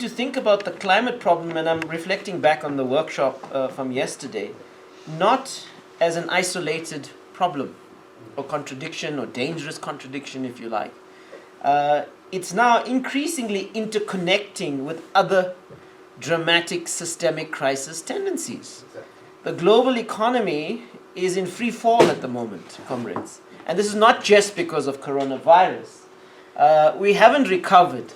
to think about the climate problem, and I'm reflecting back on the workshop from yesterday, not as an isolated problem or contradiction or dangerous contradiction, if you like. It's now increasingly interconnecting with other dramatic systemic crisis tendencies. The global economy is in free fall at the moment, comrades. And this is not just because of coronavirus. We haven't recovered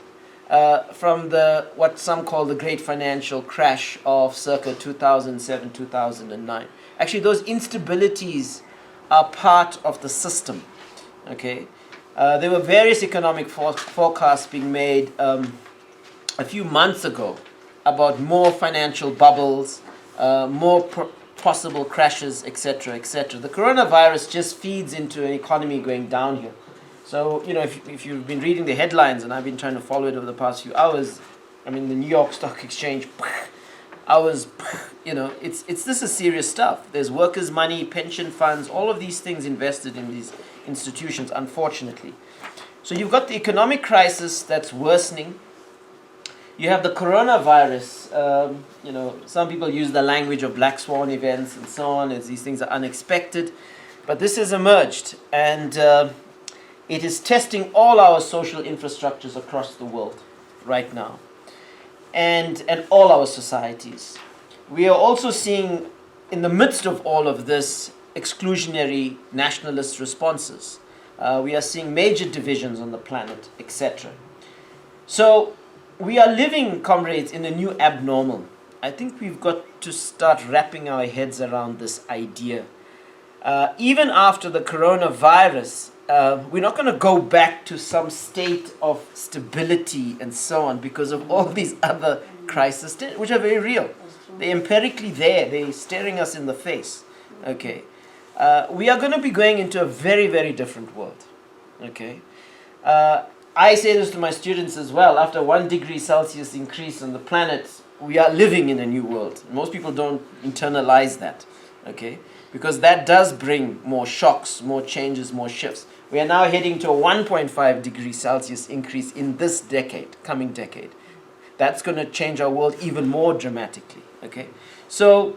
from what some call the great financial crash of circa 2007, 2009. Actually, those instabilities are part of the system. Okay, there were various economic forecasts being made a few months ago about more financial bubbles, more possible crashes, etc., etc. The coronavirus just feeds into an economy going downhill. So, if you've been reading the headlines, and I've been trying to follow it over the past few hours, I mean, the New York Stock Exchange, this is serious stuff. There's workers' money, pension funds, all of these things invested in these institutions, unfortunately. So you've got the economic crisis that's worsening. You have the coronavirus. Some people use the language of black swan events and so on, as these things are unexpected. But this has emerged, and it is testing all our social infrastructures across the world right now, and all our societies. We are also seeing, in the midst of all of this, exclusionary nationalist responses. We are seeing major divisions on the planet, etc. So we are living, comrades, in a new abnormal. I think we've got to start wrapping our heads around this idea. Even after the coronavirus, we're not going to go back to some state of stability and so on because of all these other crises, which are very real. They're empirically there. They're staring us in the face. Okay. We are going to be going into a very, very different world. Okay. I say this to my students as well. After 1 degree Celsius increase on the planet, we are living in a new world. Most people don't internalize that. Okay. Because that does bring more shocks, more changes, more shifts. We are now heading to a 1.5 degree Celsius increase in this decade, coming decade. That's going to change our world even more dramatically. Okay, so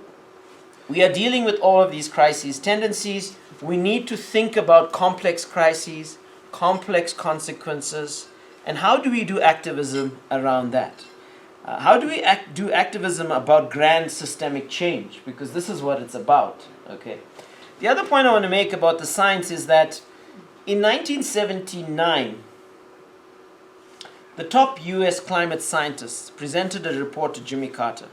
we are dealing with all of these crises, tendencies. We need to think about complex crises, complex consequences, and how do we do activism around that? How do we do activism about grand systemic change? Because this is what it's about. Okay. The other point I want to make about the science is that in 1979, the top US climate scientists presented a report to Jimmy Carter.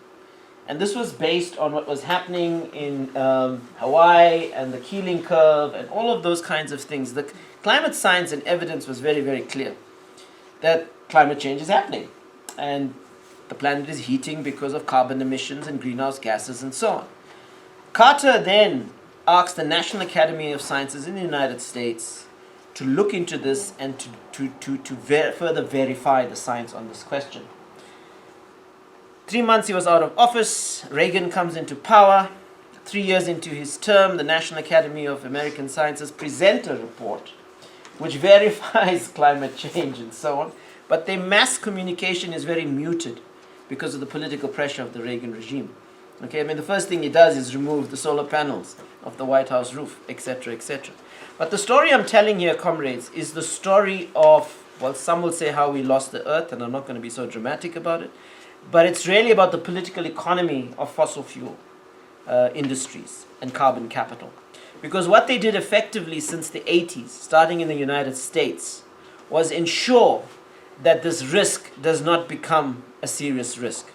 And this was based on what was happening in Hawaii and the Keeling curve and all of those kinds of things. The climate science and evidence was very, very clear that climate change is happening. And the planet is heating because of carbon emissions and greenhouse gases and so on. Carter then asked the National Academy of Sciences in the United States to look into this and to further verify the science on this question. 3 months he was out of office. Reagan comes into power. 3 years into his term, the National Academy of American Sciences present a report which verifies climate change and so on. But their mass communication is very muted because of the political pressure of the Reagan regime. Okay, I mean, the first thing he does is remove the solar panels of the White House roof, etc., etc. But the story I'm telling here, comrades, is the story of, well, some will say how we lost the earth, and I'm not going to be so dramatic about it, but it's really about the political economy of fossil fuel industries and carbon capital. Because what they did effectively since the 80s, starting in the United States, was ensure that this risk does not become a serious risk.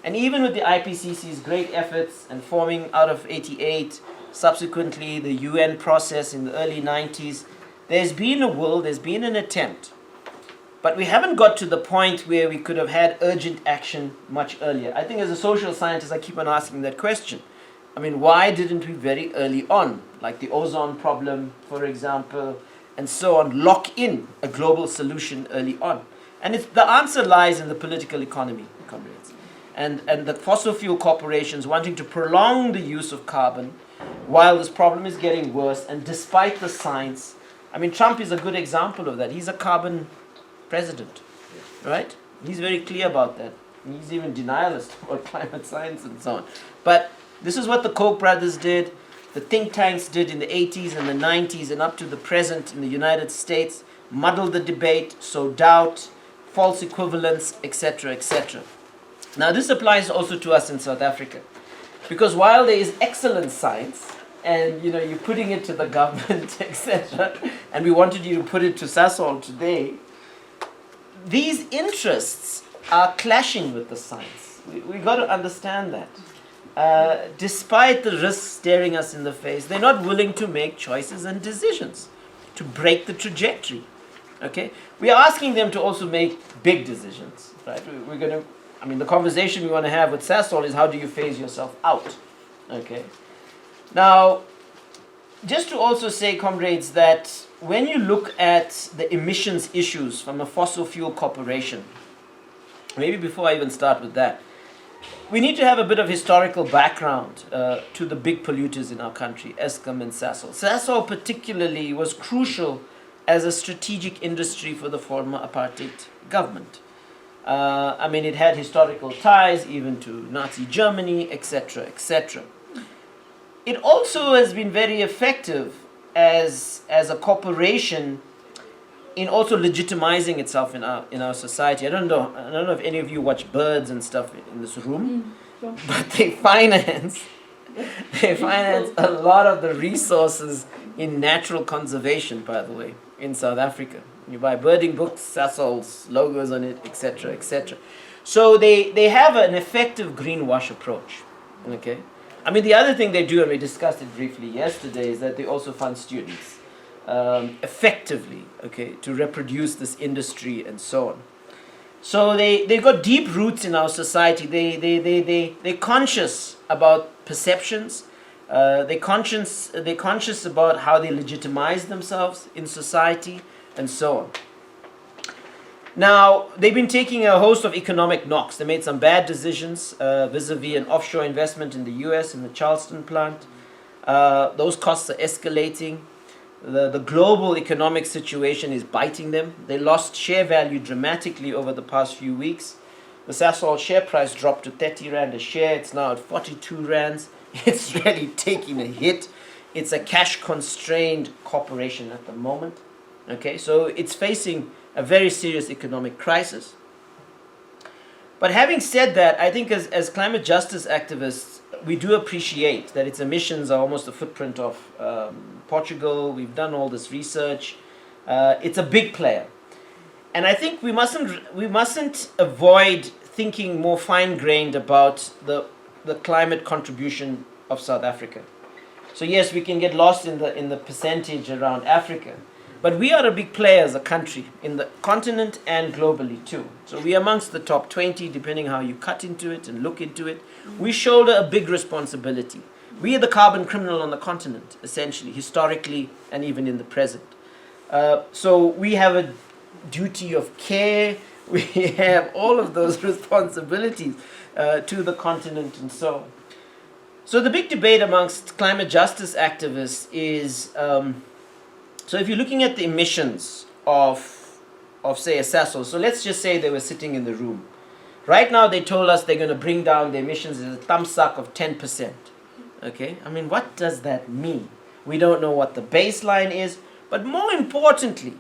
And even with the IPCC's great efforts and forming out of 88, subsequently the UN process in the early 90s, there's been an attempt. But we haven't got to the point where we could have had urgent action much earlier. I think as a social scientist, I keep on asking that question. I mean, why didn't we very early on, like the ozone problem, for example, and so on, lock in a global solution early on? And the answer lies in the political economy, comrades. And the fossil fuel corporations wanting to prolong the use of carbon while this problem is getting worse, and despite the science. I mean, Trump is a good example of that. He's a carbon president, right? He's very clear about that. He's even denialist about climate science and so on. But this is what the Koch brothers did, the think tanks did in the 80s and the 90s and up to the present in the United States, muddled the debate, sow doubt, false equivalence, etc., etc. Now this applies also to us in South Africa. Because while there is excellent science, and you're putting it to the government, etc., and we wanted you to put it to Sasol today, these interests are clashing with the science. We got to understand that. Despite the risks staring us in the face, they're not willing to make choices and decisions to break the trajectory. Okay, we are asking them to also make big decisions, right? We're going to. The conversation we want to have with Sasol is how do you phase yourself out? Okay. Now, just to also say, comrades, that when you look at the emissions issues from a fossil fuel corporation, maybe before I even start with that, we need to have a bit of historical background to the big polluters in our country, Eskom and Sasol. Sasol particularly was crucial as a strategic industry for the former apartheid government. It had historical ties even to Nazi Germany, etc., etc. It also has been very effective as a corporation in also legitimizing itself in our society. I don't know if any of you watch birds and stuff in this room, sure. But they finance a lot of the resources in natural conservation, by the way, in South Africa. You buy birding books, Sasol's logos on it, etc., etc. So they have an effective greenwash approach. Okay. The other thing they do, and we discussed it briefly yesterday, is that they also fund students effectively, okay, to reproduce this industry and so on. So they've got deep roots in our society. They're conscious about perceptions. They're conscious about how they legitimize themselves in society and so on. Now, they've been taking a host of economic knocks. They made some bad decisions vis-a-vis an offshore investment in the US in the Charleston plant. Those costs are escalating. The global economic situation is biting them. They lost share value dramatically over the past few weeks. The Sasol share price dropped to 30 Rand a share. It's now at 42 Rands. It's really taking a hit. It's a cash-constrained corporation at the moment. Okay, so it's facing a very serious economic crisis. But having said that, I think as climate justice activists, we do appreciate that its emissions are almost the footprint of Portugal. We've done all this research. It's a big player. And I think we mustn't avoid thinking more fine-grained about the climate contribution of South Africa. So yes, we can get lost in the percentage around Africa. But we are a big player as a country in the continent and globally too. So we are amongst the top 20, depending how you cut into it and look into it. We shoulder a big responsibility. We are the carbon criminal on the continent, essentially, historically and even in the present. So we have a duty of care. We have all of those responsibilities to the continent and so on. So the big debate amongst climate justice activists is... So if you're looking at the emissions of say, a Sasol, so let's just say they were sitting in the room. Right now they told us they're going to bring down the emissions as a thumbsuck of 10%. Okay? What does that mean? We don't know what the baseline is, but more importantly,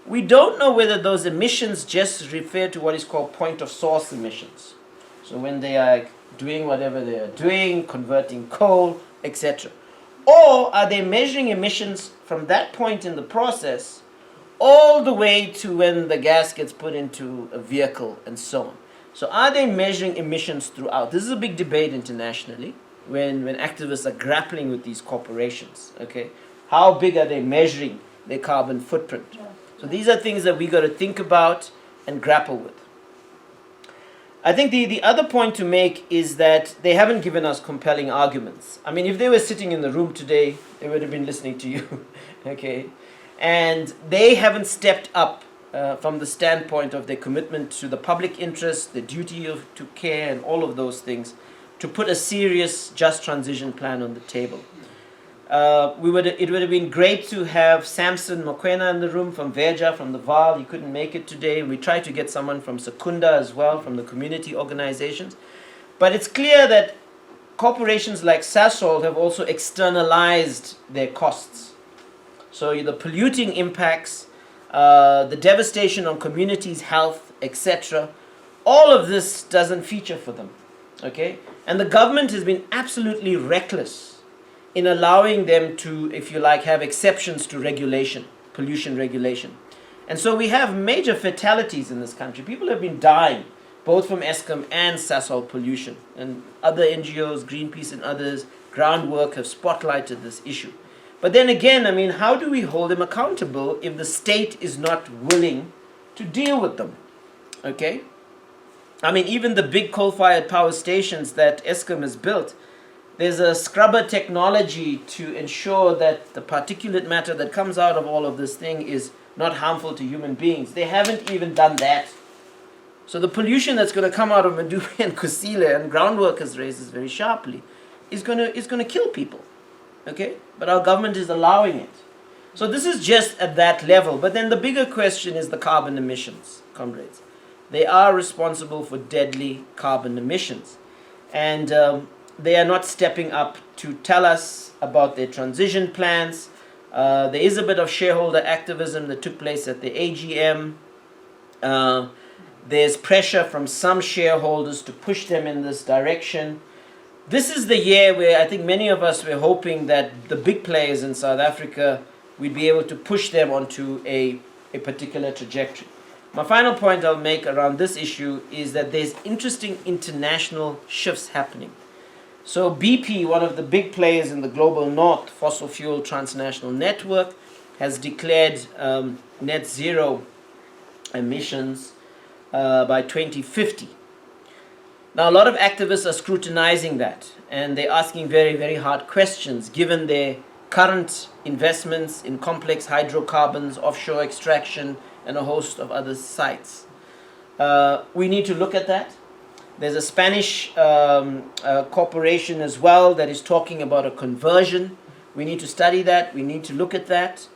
we don't know whether those emissions just refer to what is called point of source emissions. So when they are doing whatever they are doing, converting coal, etc. Or are they measuring emissions from that point in the process all the way to when the gas gets put into a vehicle and so on? So are they measuring emissions throughout? This is a big debate internationally when activists are grappling with these corporations. Okay, how big are they measuring their carbon footprint? So these are things that we got to think about and grapple with. I think the other point to make is that they haven't given us compelling arguments. If they were sitting in the room today, they would have been listening to you, okay? And they haven't stepped up from the standpoint of their commitment to the public interest, the duty to care, and all of those things, to put a serious just transition plan on the table. It would have been great to have Samson Mokwena in the room from Veja, from the VAL. He couldn't make it today. We tried to get someone from Secunda as well, from the community organizations. But it's clear that corporations like Sasol have also externalized their costs. So the polluting impacts, the devastation on communities' health, etc. All of this doesn't feature for them. Okay? And the government has been absolutely reckless in allowing them to, if you like, have exceptions to regulation, pollution regulation. And so we have major fatalities in this country. People have been dying, both from Eskom and Sasol pollution. And other NGOs, Greenpeace and others, Groundwork have spotlighted this issue. But then again, I mean, how do we hold them accountable if the state is not willing to deal with them? Okay? I mean, even the big coal-fired power stations that Eskom has built, there's a scrubber technology to ensure that the particulate matter that comes out of all of this thing is not harmful to human beings. They haven't even done that. So the pollution that's going to come out of Medupi and Kusile, and Groundwork has raised this very sharply, is going to kill people. Okay? But our government is allowing it. So this is just at that level. But then the bigger question is the carbon emissions, comrades. They are responsible for deadly carbon emissions. And they are not stepping up to tell us about their transition plans. There is a bit of shareholder activism that took place at the AGM. There's pressure from some shareholders to push them in this direction. This is the year where I think many of us were hoping that the big players in South Africa, we'd be able to push them onto a particular trajectory. My final point I'll make around this issue is that there's interesting international shifts happening. So BP, one of the big players in the global north, fossil fuel transnational network, has declared net zero emissions by 2050. Now, a lot of activists are scrutinizing that, and they're asking very, very hard questions, given their current investments in complex hydrocarbons, offshore extraction, and a host of other sites. We need to look at that. There's a Spanish corporation as well that is talking about a conversion. We need to study that. We need to look at that.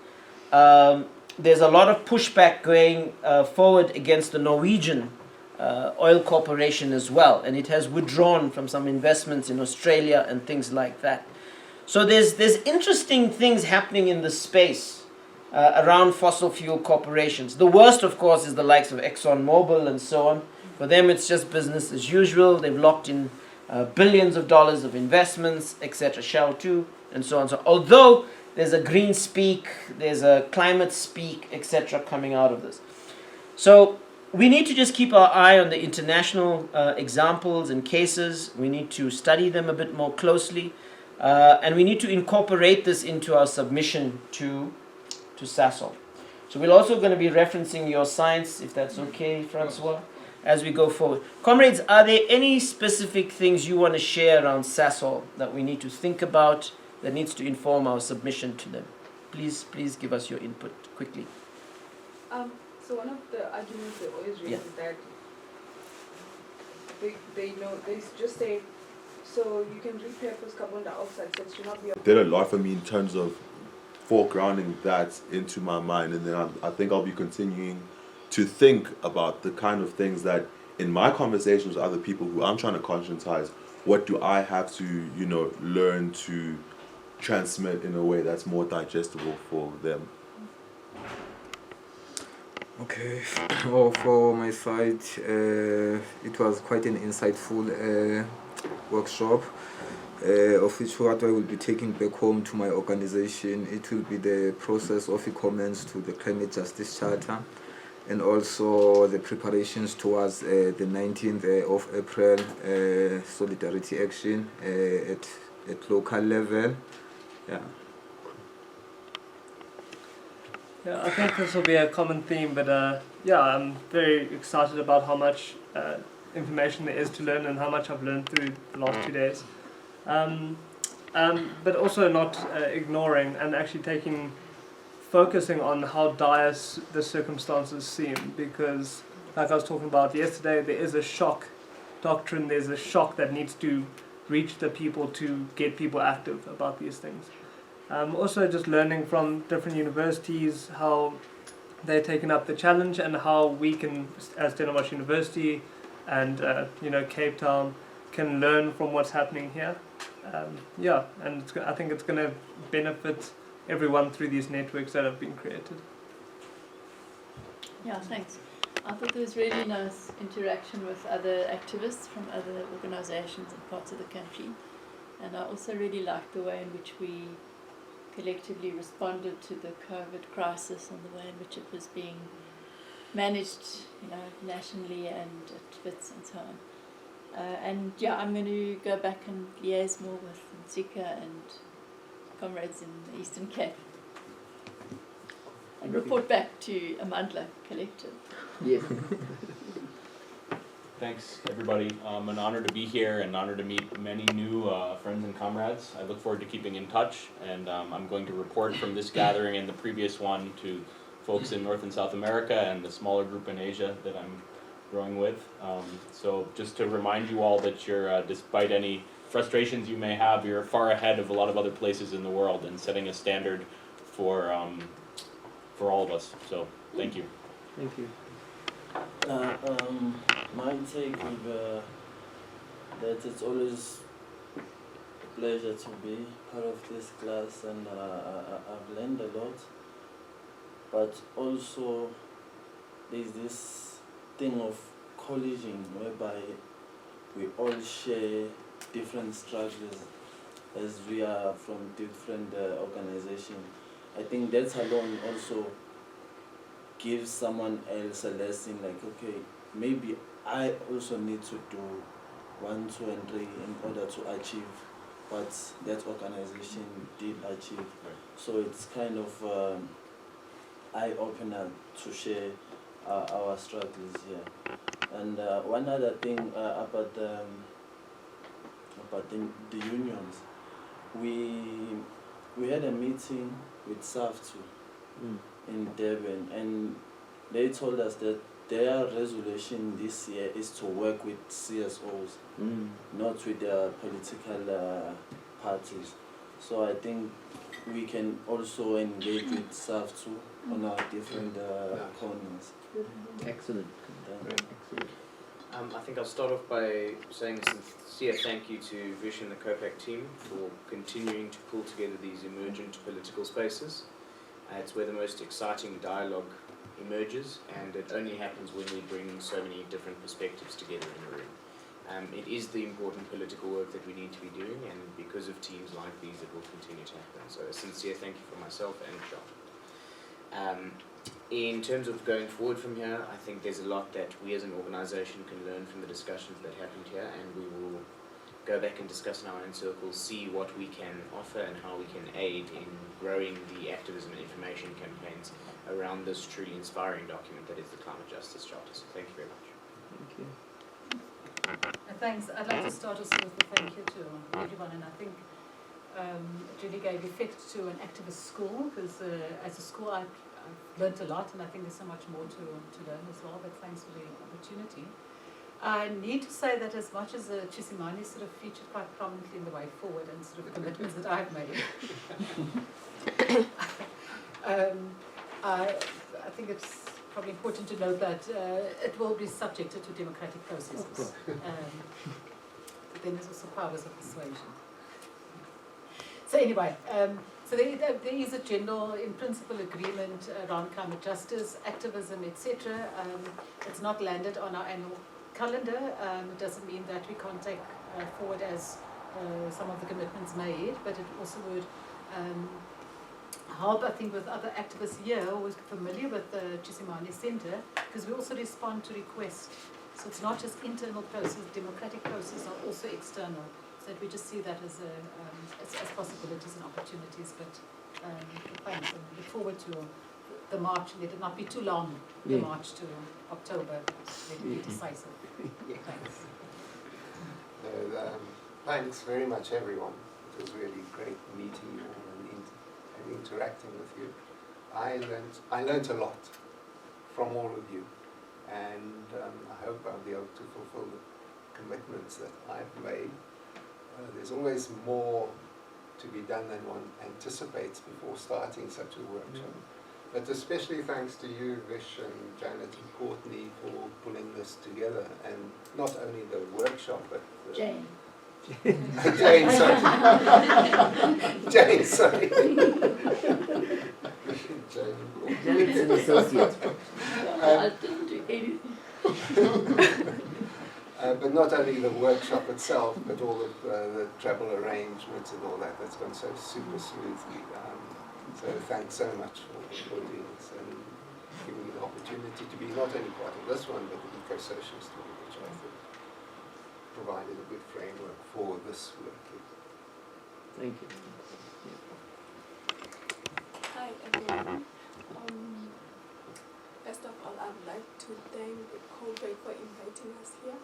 There's a lot of pushback going forward against the Norwegian oil corporation as well, and it has withdrawn from some investments in Australia and things like that. So there's interesting things happening in the space around fossil fuel corporations. The worst, of course, is the likes of ExxonMobil and so on. For them, it's just business as usual. They've locked in billions of dollars of investments, etc. Shell too, and so on. So although there's a green speak, there's a climate speak, etc. coming out of this. So we need to just keep our eye on the international examples and cases. We need to study them a bit more closely. And we need to incorporate this into our submission to Sasol. So we're also going to be referencing your science, if that's okay, Francois, as we go forward. Comrades, are there any specific things you want to share around Sasol that we need to think about, that needs to inform our submission to them? Please give us your input quickly. So one of the arguments they always raise is that they just say, so you can repurpose carbon dioxide, so it should not be... Did a lot for me in terms of foregrounding that into my mind, and then I think I'll be continuing to think about the kind of things that in my conversations with other people who I'm trying to conscientize, what do I have to, learn to transmit in a way that's more digestible for them. Okay, well, for my side, it was quite an insightful workshop, of which what I will be taking back home to my organization. It will be the process of the comments to the Climate Justice Charter, and also the preparations towards the 19th of April Solidarity Action at local level. Yeah, I think this will be a common theme, but I'm very excited about how much information there is to learn and how much I've learned through the last 2 days. But also not ignoring and actually focusing on how dire the circumstances seem, because like I was talking about yesterday, there is a shock doctrine, there's a shock that needs to reach the people to get people active about these things. Also just learning from different universities how they're taking up the challenge and how we can, as Stellenbosch University and Cape Town, can learn from what's happening here. And I think it's going to benefit everyone through these networks that have been created. Yeah, thanks. I thought there was really nice interaction with other activists from other organisations and parts of the country. And I also really liked the way in which we collectively responded to the COVID crisis and the way in which it was being managed, nationally and at WITS and so on. I'm going to go back and liaise more with Ntsika and comrades in the Eastern Cape and report back to Amandla Collective. Yes. Thanks, everybody. An honor to be here and an honor to meet many new friends and comrades. I look forward to keeping in touch, and I'm going to report from this gathering and the previous one to folks in North and South America and the smaller group in Asia that I'm growing with. So just to remind you all that you're, despite any frustrations you may have, you're far ahead of a lot of other places in the world and setting a standard for all of us. So thank you. Thank you. My take would be that it's always a pleasure to be part of this class, and I've learned a lot. But also there's this thing of colleging whereby we all share different struggles as we are from different organizations. I think that alone also gives someone else a lesson, like, okay, maybe I also need to do 1, 2, and 3 in order to achieve what that organization did achieve. So it's kind of eye-opener to share our struggles here. And one other thing about the unions, we had a meeting with SAFTU in Durban, and they told us that their resolution this year is to work with CSOs, not with the political parties. So I think we can also engage with SAFTU on our different corners. Excellent. Excellent. I think I'll start off by saying a sincere thank you to Vish and the COPAC team for continuing to pull together these emergent political spaces. It's where the most exciting dialogue emerges, and it only happens when we bring so many different perspectives together in a room. It is the important political work that we need to be doing, and because of teams like these, it will continue to happen. So a sincere thank you for myself and John. In terms of going forward from here, I think there's a lot that we as an organisation can learn from the discussions that happened here, and we will go back and discuss in our own circles, see what we can offer and how we can aid in growing the activism and information campaigns around this truly inspiring document that is the Climate Justice Charter. So thank you very much. Thank you. Thanks. I'd like to start also with a thank you to everyone, and I think it really gave effect to an activist school, because as a school I've learned a lot, and I think there's so much more to learn as well, but thanks for the opportunity. I need to say that as much as Chisimani sort of featured quite prominently in the way forward and sort of commitments that I've made, I think it's probably important to note that it will be subjected to democratic processes. But then there's also powers of persuasion. So anyway, so there is a general, in principle, agreement around climate justice, activism, etc. It's not landed on our annual calendar. It doesn't mean that we can't take forward as some of the commitments made, but it also would help, I think, with other activists here who are familiar with the Chisimani Centre, because we also respond to requests. So it's not just internal process, democratic processes are also external. So that we just see that as possibilities and opportunities. But thanks, and look forward to the march. Let it not be too long, the march to October. Let it be decisive. Thanks. Thanks very much, everyone. It was really great meeting you all and interacting with you. I learned a lot from all of you, and I hope I'll be able to fulfill the commitments that I've made. There's always more to be done than one anticipates before starting such a workshop. But especially thanks to you, Vish, and Janet and Courtney for pulling this together, and not only the workshop, but Jane. Jane, sorry. Jane, sorry. Janet's an associate. I didn't do anything. But not only the workshop itself, but all of the travel arrangements and all that, that's gone so super smoothly. So thanks so much for doing this and giving me the opportunity to be not only part of this one, but the Eco-Social Story, which I think provided a good framework for this work. Thank you. Hi everyone. First of all, I'd like to thank Kobe for inviting us here.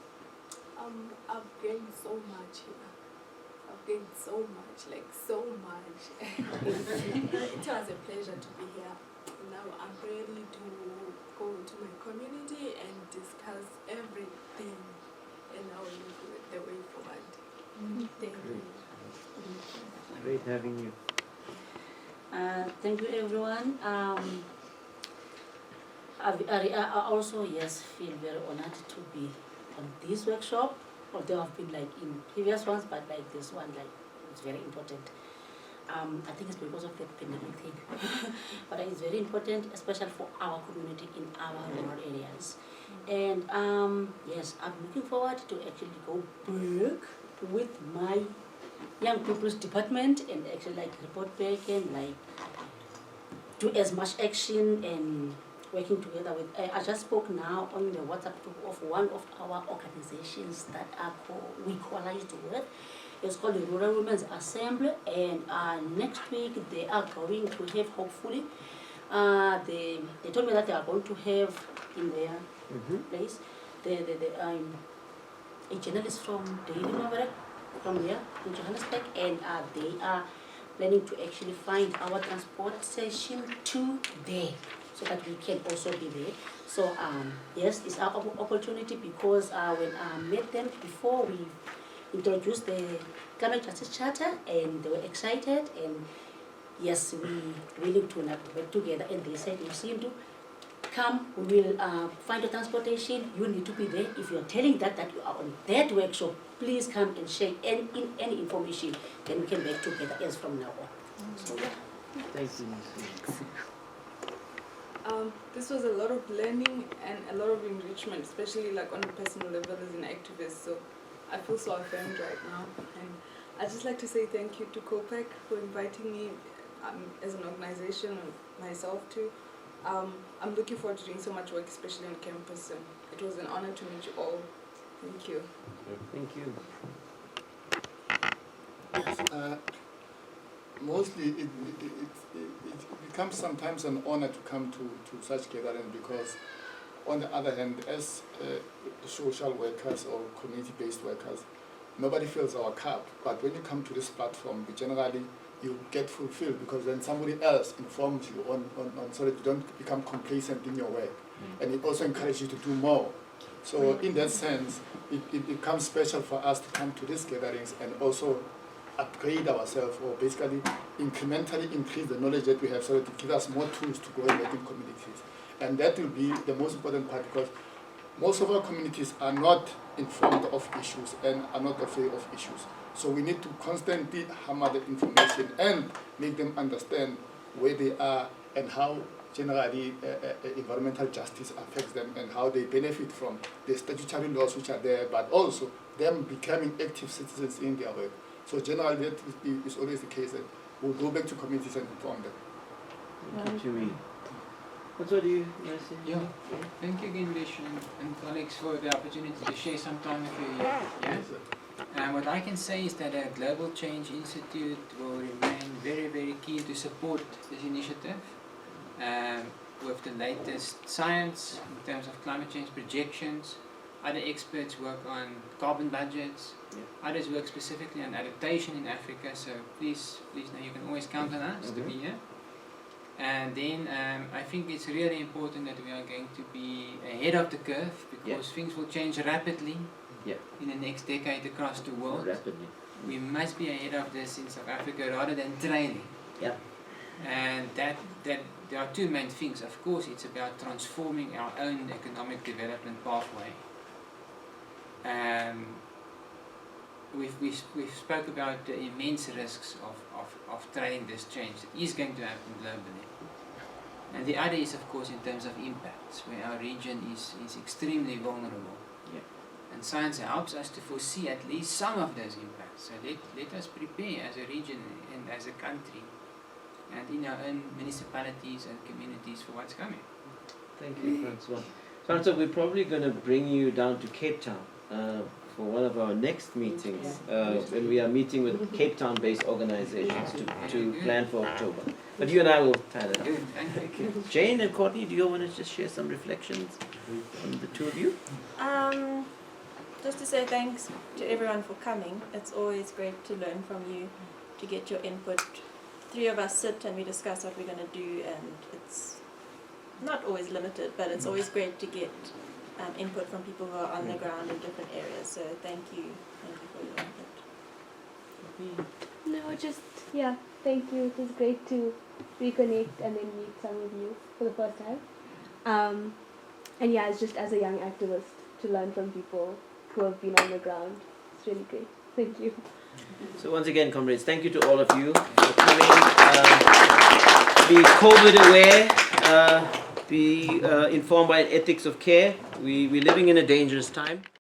I've gained so much here. I've gained so much, like so much. It was a pleasure to be here. Now I'm ready to go to my community and discuss everything, and I will look the way forward. Thank you. Great having you. Thank you, everyone. I also, yes, feel very honored to be on this workshop. Although I've been like in previous ones, but like this one, like it's very important. I think it's because of the pandemic thing, but it's very important, especially for our community in our rural areas. And yes, I'm looking forward to actually go back with my young people's department and actually like report back and like do as much action and working together with. I just spoke now on the WhatsApp group of one of our organizations that are we coalized with. It's called the Rural Women's Assembly, and next week they are going to have, hopefully, they told me that they are going to have in their place a journalist from Daily Maverick from here in Johannesburg, and they are planning to actually find our transportation to there so that we can also be there. So yes, it's our opportunity because when I met them before we introduced the Climate Justice Charter, and they were excited, and yes, we willing to work together, and they said, you seem to come, we will find your transportation, you need to be there. If you're telling that you are on that workshop, please come and share any information, then we can work together as from now on. So, yeah. Thank you. This was a lot of learning and a lot of enrichment, especially like on a personal level as an activist. So I feel so affirmed right now, and I'd just like to say thank you to COPAC for inviting me as an organization and myself too. I'm looking forward to doing so much work, especially on campus, and it was an honor to meet you all. Thank you. Thank you. Mostly it becomes sometimes an honor to come to such gatherings, because on the other hand, as social workers or community-based workers, nobody fills our cup. But when you come to this platform, generally you get fulfilled, because then somebody else informs you on so that you don't become complacent in your work. And it also encourages you to do more. So in that sense, it becomes special for us to come to these gatherings and also upgrade ourselves, or basically incrementally increase the knowledge that we have, so that it gives us more tools to go and work in communities. And that will be the most important part, because most of our communities are not informed of issues and are not afraid of issues. So we need to constantly hammer the information and make them understand where they are and how generally environmental justice affects them and how they benefit from the statutory laws which are there, but also them becoming active citizens in their work. So generally that is always the case, that we'll go back to communities and inform them. Thank you, Cherie. What do you want to say? Yeah, thank you again, Vish and colleagues, for the opportunity to share some time with you here. Yeah? What I can say is that the Global Change Institute will remain very, very keen to support this initiative with the latest science in terms of climate change projections. Other experts work on carbon budgets. Others work specifically on adaptation in Africa. So please know you can always count on us to be here. And then I think it's really important that we are going to be ahead of the curve, because things will change rapidly in the next decade across the world. Rapidly. We must be ahead of this in South Africa rather than trailing. Yeah. And that there are two main things. Of course, it's about transforming our own economic development pathway. We've spoke about the immense risks of trying this change that is going to happen globally. And the other is, of course, in terms of impacts, where our region is extremely vulnerable. Yeah. And science helps us to foresee at least some of those impacts. So let us prepare as a region and as a country and in our own municipalities and communities for what's coming. Thank you, Francois. Francois, we're probably going to bring you down to Cape Town for one of our next meetings when we are meeting with Cape Town-based organizations to plan for October. But you and I will tie that up. Thank you. Jane and Courtney, do you want to just share some reflections on the two of you? Just to say thanks to everyone for coming. It's always great to learn from you, to get your input. Three of us sit and we discuss what we're going to do, and it's not always limited, but it's always great to get input from people who are on the ground in different areas. So thank you for your input. No, just, yeah, thank you. It was great to reconnect and then meet some of you for the first time. And yeah, it's just as a young activist to learn from people who have been on the ground. It's really great. Thank you. So once again, comrades, thank you to all of you for coming. Be COVID aware, be informed by ethics of care. We're living in a dangerous time.